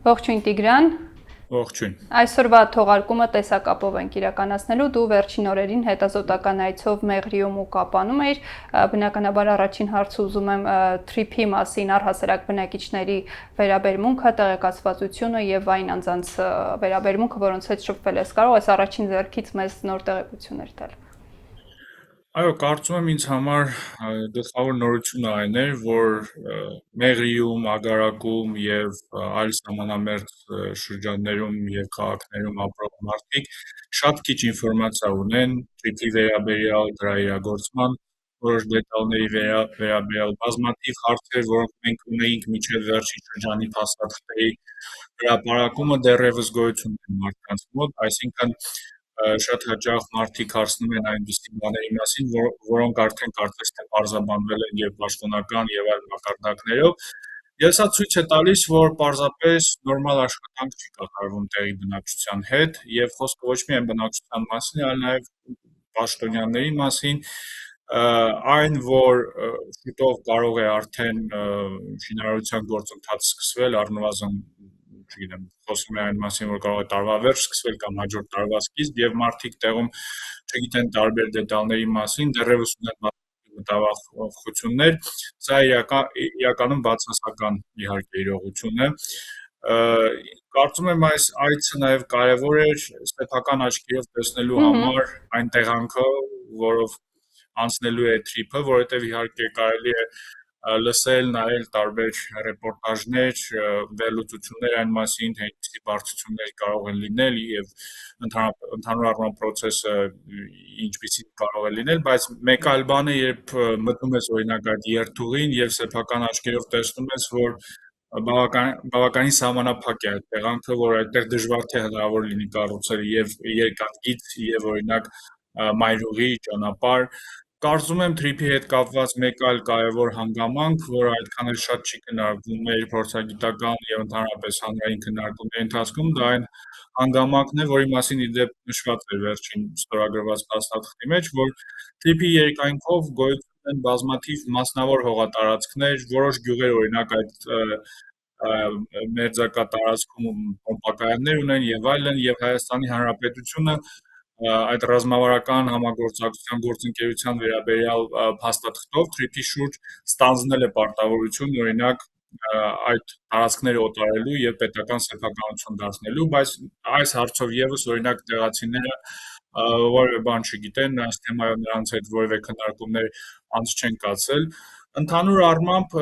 Ողջույն Տիգրան, Ողջույն։ այսօրվա թողարկումը տեսակապով ենք իրականացնելու, դու վերջին օրերին հետազոտական այցով Մեղրիում ու Կապանում էիր, բնականաբար առաջին հարցը ուզում եմ թրիփի մասին առհասարակ բնակիչների վերաբերմունքը, տեղեկացվածությունը եւ այն անձանց վերաբերմունքը, որոնց հետ շփվել ես, կարող ես առաջին ձեռքից մեզ նոր տեղեկություններ տալ։ Այո, կարծում եմ ինձ համար գլխավոր նորությունը այն էր, որ Մեղրիում, Ագարակում եւ այլ սահմանամերձ շրջաններում եւ քաղաքներում ապրող մարդիկ շատ քիչ ինֆորմացիա ունեն թրիփի վերաբերյալ, դրա իրագործման որոշ դետալների վերաբերյալ բազմաթիվ հարցեր, որոնք մենք ունեինք մինչև վերջին շրջանի փաստաթղթերի հրապարակումը դեռևս գոյություն ունեն մարդկանց մոտ, այսինքն շատ հաճախ մարդիկ հարցնում են այնպիսի բաների մասին, որոնք արդեն կարծես թե պարզաբանվել են եւ պաշտոնական եւ այլ մակարդակներով։ Եվ սա ցույց է տալիս, որ պարզապես նորմալ աշխատանք չի կատարվում տեղի բնակչության հետ եւ խոսքը ոչ միայն բնակչության մասին, այլ նաեւ պաշտոնյաների մասին, այն որ շուտով կարող է արդեն շինարարության գործընթաց սկսվել, առնվազն չգիտեմ, խոսում է այն մասին, որ կարող է տարվա վերջ սկսվել կամ հաջորդ տարվա սկիզբ եւ մարդիկ տեղում չգիտեն տարբեր դետալների մասին, դեռևս ունեն մտավախություններ, սա իրականում բացասական իհարկե իրողություն է։ Կարծում եմ այս այցը նաև կարևոր էր սեփական աչքերով տեսնելու համար այն տեղանքը, որով անցնելու է թրիփը, որովհետև իհարկե կարելի է լսել, նայել տարբեր ռեպորտաժներ, վերլուծություններ այն մասին, թե ինչպիսի բարդություններ կարող են լինել եւ ընդհանուր առմամբ process-ը ինչպիսի կարող է լինել, բայց մեկ այլ բան է, երբ մտնում ես օրինակ այդ երթուղին եւ սեփական աչքերով տեսնում ես, որ բավականին սահմանափակ է այդ տեղանքը, որ այդտեղ դժվար թե հնարավոր լինի կառուցել եւ երկաթգիծ եւ օրինակ մայրուղի ճանապարհ։ Կարծում եմ թրիփի հետ կապված մեկ այլ կարևոր հանգամանք, որը այդքան էլ շատ չի քննարկվում մեր փորձագիտական եւ ընդհանրապես հանրային քննարկումների ընթացքում, դա այն հանգամանքն է, որի մասին ի դեպ նշված էր վերջին ստորագրված փաստաթղթի մեջ, որ թրիփի երկայնքով գոյություն են բազմաթիվ մասնավոր հողատարածքներ, որոշ գյուղեր օրինակ այդ մերձակա տարածքում պոմպակայաններ ունեն եւ այլն, եւ Հայաստանի Հանրապետությունը այդ ռազմավարական համագործակցության գործընկերության վերաբերյալ փաստաթղթով թրիփի շուրջ ստանձնել է պարտավորություն, օրինակ այդ տարածքները օտարելու եւ պետական սեփականություն դարձնելու, բայց այս հարցով եւս օրինակ տեղացիները որևէ բան չգիտեն, այս թեմայով նրանց հետ որևէ քննարկումներ անց չեն կացել։ Ընդհանուր առմամբ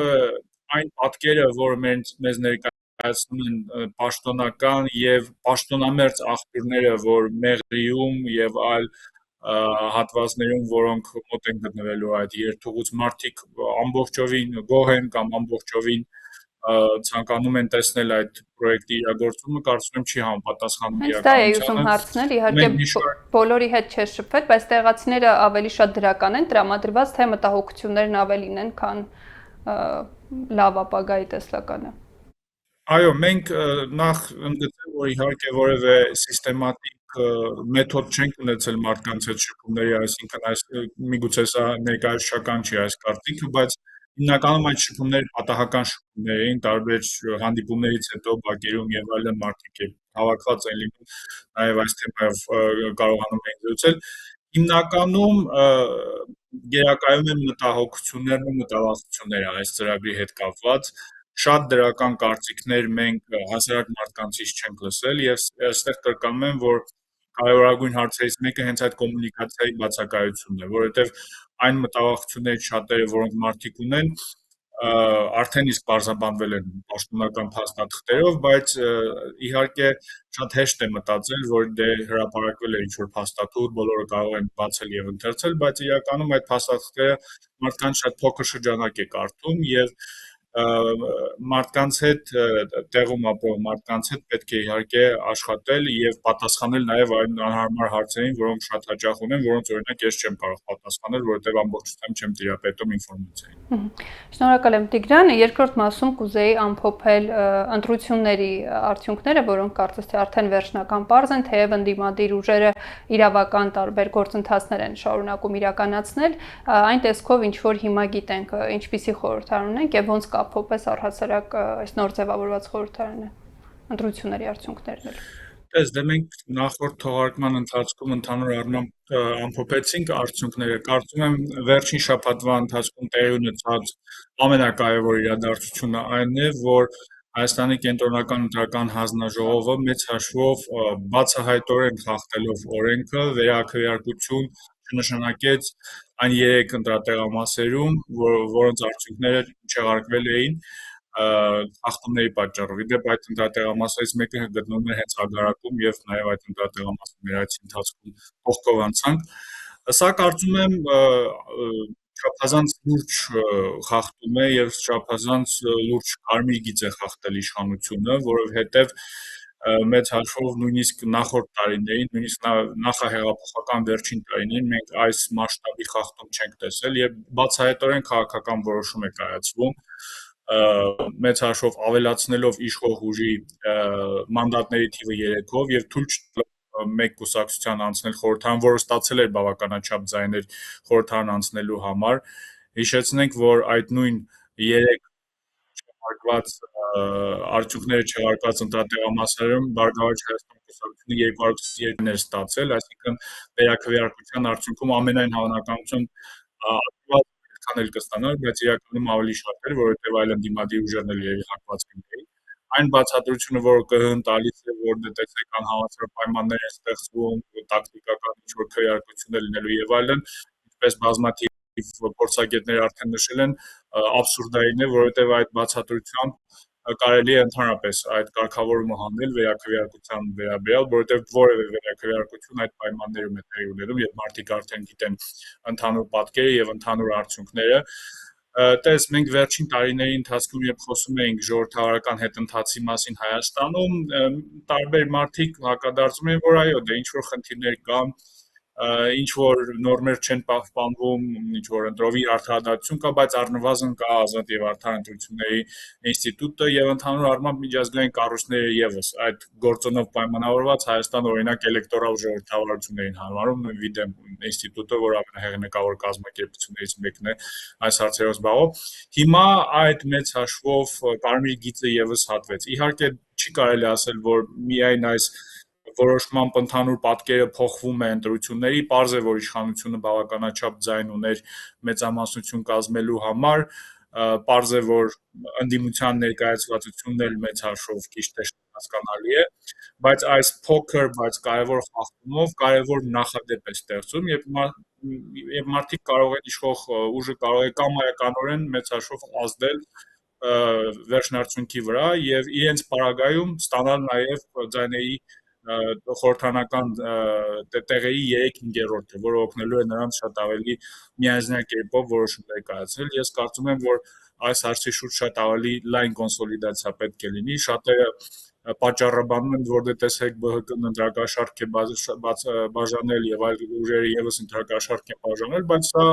այն պատկերը, որը մեզ ներկայացնում են պաշտոնական եւ պաշտոնամերձ աղբյուրները, որ Մեղրիում եւ այլ հատվածներում, որոնք մոտ են գտնվելու այդ երթուղուց, մարդիկ ամբողջովին գոհ են կամ ամբողջովին ցանկանում են տեսնել այդ պրոյեկտի իրագործումը, կարծում եմ չի համապատասխանում իրականությանը։ Հենց դա էի ուզում հարցնել, իհարկե բոլորի հետ չես շփվել, բայց տեղացիները ավելի շատ դրական են տրամադրված, թե մտահոգություններն ավելին են, քան լավ ապագայի տեսլականը։ Այո, մենք նախ ընդգծեմ, որ իհարկե որևէ սիստեմատիկ մեթոդ չենք ունեցել մարդկանց հետ շփումների, այսինքն այս միգուցե սա ներկայացուցչական չի այս կարծիքը, բայց հիմնականում այդ շփումները պատահական շփումներ էին, տարբեր հանդիպումներից հետո բակերում եւ այլն մարդիկ հավաքված են լինում, նաեւ այս թեմայով կարողանում ենք զրուցել։ Հիմնականում գերակայում են մտահոգություններն ու մտավախությունները այս ծրագրի հետ կապված։ Շատ դրական կարծիքներ մենք հասարակ մարդկանցից չենք լսել եւ այստեղ կրկնում եմ, որ կարևորագույն հարցերից մեկը հենց այդ կոմունիկացիայի բացակայությունն է, որովհետեւ այն մտավախություններից շատերը, որոնք մարդիկ ունեն, արդեն իսկ պարզաբանվել են պաշտոնական փաստաթղթերով, բայց իհարկե շատ հեշտ է մտածել, որ դե հրապարակվել է ինչ-որ փաստաթուղթ, բոլորը կարող են բացել եւ ընթերցել, բայց իրականում այդ փաստաթղթերը մարդկանց շատ փոքր շրջանակ է կարդում եւ մարդկանց հետ տեղում ապրող մարդկանց հետ պետք է իհարկե աշխատել եւ պատասխանել նաեւ այն անհարմար հարցերին, որոնք շատ հաճախ ունեն, որոնց օրինակ ես չեմ կարող պատասխանել, որովհետեւ ամբողջությամբ չեմ տիրապետում ինֆորմացիային։ Շնորհակալ եմ Տիգրան, երկրորդ մասում կուզեի ամփոփել ընտրությունների արդյունքները, որոնք կարծես թե արդեն վերջնական պարզ են, թեև ընդդիմադիր ուժերը իրավական տարբեր գործընթացներ են շարունակում իրականացնել, այն տեսքով ինչ որ հիմա գիտենք, ինչպիսի խորհրդարան ունենք եւ ոնց կապոպես առհասարակ այս նոր ձևավորված խորհրդարանը։ ընտրությունների արդյունքներն էլ։ Տես, դե մենք նախորդ թողարկման ընթացքում ընդհանուր առմամբ ամփոփեցինք արդյունքները։ Կարծում եմ վերջին շաբաթվա ընթացքում տեղի ունեցած ամենակարևոր իրադարձությունը այն է, որ Հայաստանի կենտրոնական ընտրական հանձնաժողովը մեծ հաշվով բացահայտորեն խախտելով օրենքը վերաքվեարկություն չնշանակեց այն 3 ընտրատեղամասերում, որոնց արդյունքները չեղարկվել էին խախտումների պատճառով։ Իդեպ այդ ընտրատեղամասերից մեկը գտնվում է հենց Ագարակում եւ նաեւ այդ ընտրատեղամասը մեր այցի ընթացքում կողքով անցանք։ Սա կարծում եմ չափազանց լուրջ խախտում է եւ չափազանց լուրջ կարմիր գիծ է խախտել իշխանությունը, որովհետեւ մեծ հաշվով նույնիսկ նախորդ տարիներին, նույնիսկ նախահեղափոխական վերջին տարիներին մենք այս մասշտաբի խախտում չենք տեսել եւ բացահայտորեն քաղաքական որոշում է կայացվում մեծ հաշվով ավելացնելով իշխող ուժի մանդատների թիվը 3-ով եւ թույլ չտալով մեկ կուսակցության անցնել խորհրդարան, որը ստացել էր բավականաչափ ձայներ խորհրդարան անցնելու համար։ Հիշեցնենք, որ այդ նույն 3 չեղարկված արդյունքները չեղարկված ընտրատեղամասերում Բարգավաճ Հայաստան կուսակցությունը 222 ձայներ ստացել, այսինքն վերաքվեարկության արդյունքում ամենայն հավանականությամբ քան էլ կստանար, բայց իրականում ավելի շատ էր, որովհետև այլ ընդդիմադիր ուժերն էլ երևի հակված կլինեին։ Այն բացատրությունը, որը ԿՀ-ն տալիս է, որ դե տեսեք անհավասար պայմաններ են ստեղծվում, տակտիկական ինչ-որ քվեարկություն է լինելու եւ այլն, ինչպես բազմաթիվ փորձագետներ արդեն նշել են, աբսուրդային է, որովհետև այդ բացատրությամբ կարելի է ընդհանրապես այդ կարգավորումը հանել վերաքվեարկության վերաբերյալ, որովհետև որևէ վերաքվեարկություն այդ պայմաններում է տեղի ունենում, եւ մարդիկ արդեն գիտեն ընդհանուր պատկերը եւ ընդհանուր արդյունքները։ Տես, մենք վերջին տարիների ընթացքում երբ խոսում էինք ժողովրդավարական հետընթացի մասին Հայաստանում, տարբեր մարդիկ հակադարձում են, որ այո, դե ինչ որ խնդիրներ կան, ինչ որ նորմեր չեն պահպանվում, ինչ որ ընտրովի արդարադատություն կա, բայց առնվազն կա ազատ եւ արդար ընտրությունների ինստիտուտը եւ ընդհանուր առմամբ միջազգային կառույցները եւս այդ գործոնով պայմանավորված Հայաստան օրինակ էլեկտորալ ժողովրդավարություն էին համարում, նույն Վիդեմ ինստիտուտը, որ ամենահեղինակավոր կազմակերպություններից մեկն է այս հարցերով զբաղվող։ Հիմա այդ մեծ հաշվով կարմիր գիծը եւս հատվեց։ Իհարկե չի կարելի ասել, որ միայն այս որոշմամբ ընդհանուր պատկերը փոխվում է ընտրությունների, պարզ է, որ իշխանությունը բավականաչափ ձայն ուներ մեծամասնություն կազմելու համար, պարզ է, որ ընդդիմության ներկայացվածությունն էլ մեծ հաշվով ճիշտ է հասկանալի է, բայց այս փոքր, բայց կարևոր խախտումով կարևոր նախադեպ է ստեղծում եւ մարդիկ կարող են իշխող ուժը կարող է կամայականորեն մեծ հաշվով ազդել վերջնարդյունքի վրա եւ իրենց պարագայում ստանալ նաեւ ձայների խորհրդարանական տեղերի 3/5-ը, որը օգնելու է նրանց շատ ավելի միայնակ կերպով որոշումներ կայացնել։ Ես կարծում եմ, որ այս հարցի շուրջ շատ ավելի լայն կոնսոլիդացիա պետք է լինի։ Շատերը պատճառաբանում են, որ դե տեսեք ԲՀԿ-ն ընտրակաշառք է բաժանել եւ այլ ուժերը եւս ընտրակաշառք են բաժանել, բայց սա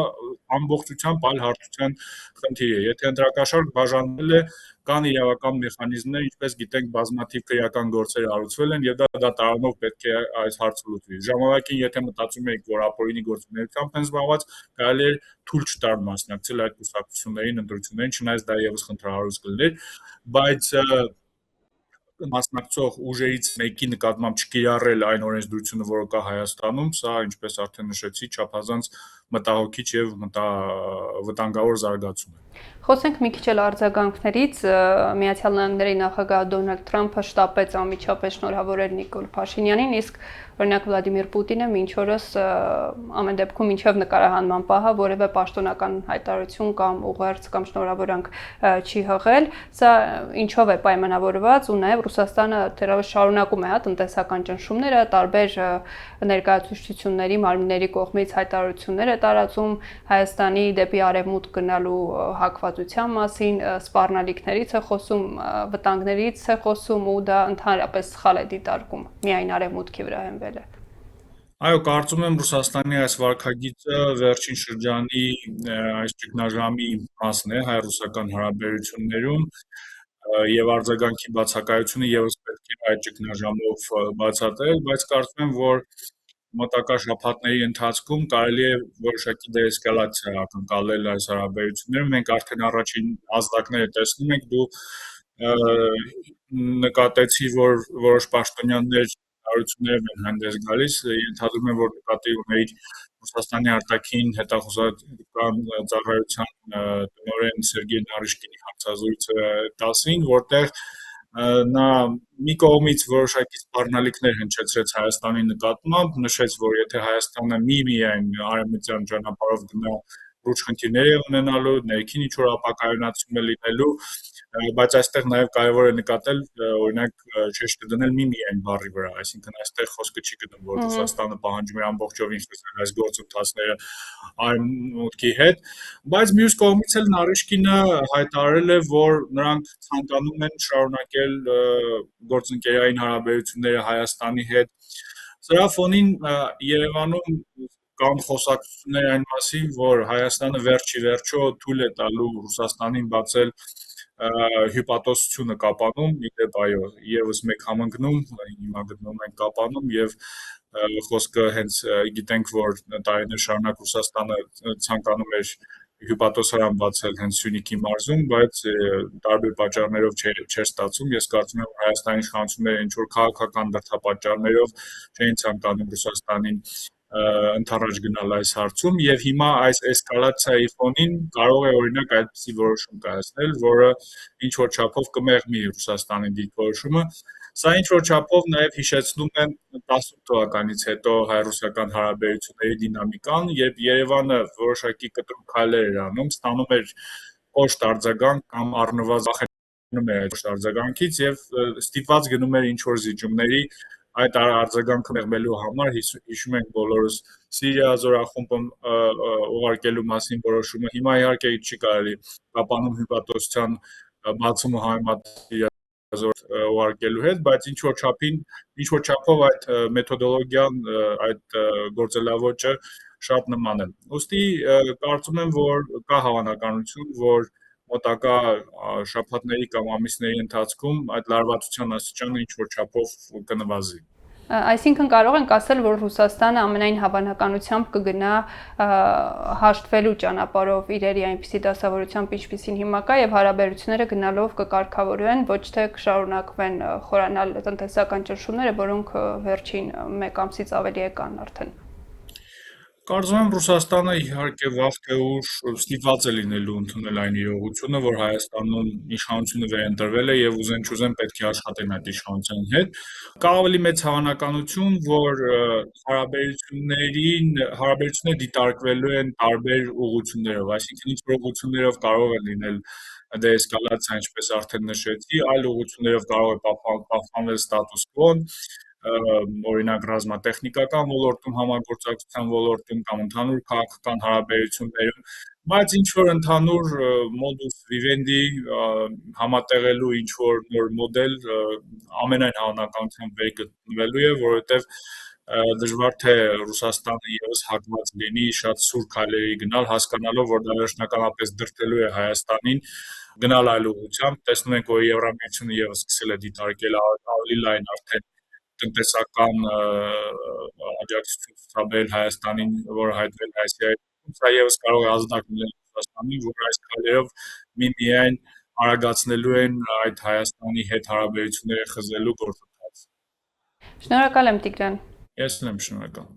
ամբողջությամբ այլ հարթության խնդիր է։ Եթե ընտրակաշառք բաժանել է, կան իրավական մեխանիզմներ, ինչպես գիտենք, բազմաթիվ քրեական գործեր արուծվել են եւ դա դատարանով պետք է այս հարցը լուծվի։ Ժամանակին, եթե մտածում եք, որ ապօրինի գործունեությամբ են զբաղված, կարելի է թույլ չտալ մասնակցել այդ կուսակցություններին, ընտրություններին, չնայած դա եւս խնդրահարույց կլիներ, բայց մասնակցող ուժերից մեկի նկատմամբ չկիրառել այն օրենսդրությունը, որը կա Հայաստանում, սա, ինչպես արդեն նշեցի, չափազանց մտահոգիչ եւ վտանգավոր զարգացում է։ Խոսենք մի քիչ էլ արձագանքներից, Միացյալ Նահանգների նախագահ Դոնալդ Թրամփը շտապեց անմիջապես շնորհավորել Նիկոլ Փաշինյանին, իսկ օրինակ Վլադիմիր Պուտինը մինչ օրս ամեն դեպքում մինչև նկարահանման պահը որևէ պաշտոնական հայտարարություն կամ ուղերձ կամ շնորհավորանք չի հղել։ Սա ինչով է պայմանավորված ու նաև Ռուսաստանը թերևս շարունակում է տնտեսական ճնշումները, տարբեր ներկայացուցչությունների, մարմինների կողմից հայտարարություններ է տարածում Հայաստանի դեպի արևմուտք գնալու հակվածության մասին, սպառնալիքներից է խոսում, վտանգներից է խոսում ու դա ընդհանրապես սխալ է դիտարկում, միայն արևմուտքի վրա հենվել է։ Այո, կարծում եմ Ռուսաստանի այս վարքագիծը վերջին շրջանի այս ճգնաժամի մասն է հայ-ռուսական հարաբերություններում եւ արձագանքի բացակայությունը եւս պետք է այդ ճգնաժամով բացատրել, բայց կարծում եմ, որ մոտակա շաբաթների ընթացքում կարելի է որոշակի դեէսկալացիա ակնկալել այս հարաբերություններում։ Մենք արդեն առաջին ազդակները տեսնում ենք, դու նկատեցի, որ որոշ պաշտոնյաներ հարություններով են հանդես գալիս, ենթադրում եմ, որ նկատի ունեիր Ռուսաստանի արտաքին հետախուզական ծառայության տնօրեն Սերգեյ Նարիշկինի հարցազրույցը 10-ին, որտեղ նա մի կողմից որոշակի սպառնալիքներ հնչեցրեց Հայաստանի նկատմամբ, նշեց, որ եթե Հայաստանը միայն արևմտյան ճանապարհով գնա, լուրջ խնդիրներ է ունենալու, ներքին ինչ-որ ապակայունացում է լինելու, բայց այստեղ նաև կարևոր է նկատել, օրինակ, շեշտը դնել միայն բառի վրա, այսինքն այստեղ խոսքը չի գնում, որ Ռուսաստանը պահանջում է ամբողջովին սկսել այս գործընթացները արևմուտքի հետ, բայց մյուս կողմից էլ Նարիշկինը հայտարարել է, որ նրանք ցանկանում են շարունակել գործընկերային հարաբերությունները Հայաստանի հետ։ Սրա ֆոնին Երևանում կան խոսակցություններ այն մասին, որ Հայաստանը վերջի վերջո թույլ է տալու Ռուսաստանին բացել հյուպատոսությունը Կապանում, իդեպ այո, եւս մեկ համընկնում, հիմա գտնվում ենք Կապանում եւ խոսքը հենց գիտենք, որ տարիներ շարունակ Ռուսաստանը ցանկանում էր հյուպատոսարան բացել հենց Սյունիքի մարզում, բայց տարբեր պատճառներով չէր ստացվում։ Ես կարծում եմ, որ Հայաստանի իշխանությունները ինչ որ քաղաքական դրդապատճառներով չէին ցանկանում Ռուսաստանին ընդառաջ գնալ այս հարցում եւ հիմա այս էսկալացիայի ֆոնին կարող է օրինակ այդպիսի որոշում կայացնել, որը ինչ որ չափով կմեղմի Ռուսաստանի դիրքորոշումը։ Սա ինչ որ չափով նաև հիշեցնում է 18 թվականից հետո հայ-ռուսական հարաբերությունների դինամիկան, երբ Երևանը որոշակի կտրուկ քայլեր էր անում, ստանում էր կոշտ արձագանք կամ առնվազն վախենում էր այդ կոշտ արձագանքից եւ ստիպված գնում էր ինչ որ զիջումների այդ արձագանքը մեղմելու համար, հիշում ենք բոլորս Սիրիա զորախումբը ուղարկելու մասին որոշումը, հիմա իհարկե չի կարելի Կապանում հյուպատոսության բացումը համեմատել ուղարկելու հետ, բայց ինչ որ չափով այդ մեթոդոլոգիան, այդ գործելավոճը շատ նման է։ Ուստի կարծում եմ, որ կա հավանականություն, որ մոտակա շաբաթների կամ ամիսների ընթացքում այդ լարվածության աստիճանը ինչ որ չափով կնվազի։ Այսինքն կարող ենք ասել, որ Ռուսաստանը ամենայն հավանականությամբ կգնա հաշտվելու ճանապարհով իրերի այնպիսի դասավորությամբ, ինչպիսին հիմա կա, եւ հարաբերությունները գնալով կկարգավորվեն, ոչ թե կշարունակվեն խորանալ տնտեսական ճնշումները, որոնք վերջին 1 ամսից ավելի կան արդեն։ Կարծում եմ Ռուսաստանը իհարկե վաղ թե ուշ ստիպված է լինելու ընդունել այն իրողությունը, որ Հայաստանում իշխանությունը վերընտրվել է եւ ուզեն չուզեն պետք է աշխատեն այդ իշխանության հետ։ Կա ավելի մեծ հավանականություն, որ հարաբերությունները դիտարկվելու են տարբեր ուղղություններով, այսինքն ինչ որ ուղղություններով կարող է լինել դեէսկալացիա, ինչպես արդեն նշեցի, այլ ուղղություններով կարող է պահպանվել ստատուս կվոն, օրինակ ռազմատեխնիկական ոլորտում, համագործակցության ոլորտում կամ ընդհանուր քաղաքական հարաբերություններում, բայց ինչ որ ընդհանուր modus vivendi համատեղելու ինչ որ նոր մոդել ամենայն հավանականությամբ վեր գտնվելու է, որովհետև դժվար թե Ռուսաստանը եւս հակված լինի շատ սուր քայլերի գնալ, հասկանալով, որ դա վերջնականապես դրդելու է Հայաստանին գնալ այլ ուղղությամբ։ Տեսնում ենք, որ Եվրամիությունը եւս սկսել է դիտարկել ավելի լայն արդեն տնտեսական աջակցություն ցուցաբերել Հայաստանին, որը հայտվել է Ասիայի, սա եւս կարող է ազդակ լինել Ռուսաստանին, որ այս քայլերով միմիայն արագացնելու են այդ Հայաստանի հետ հարաբերությունները խզելու գործընթացը։ Շնորհակալ եմ Տիգրան։ Ես եմ շնորհակալ։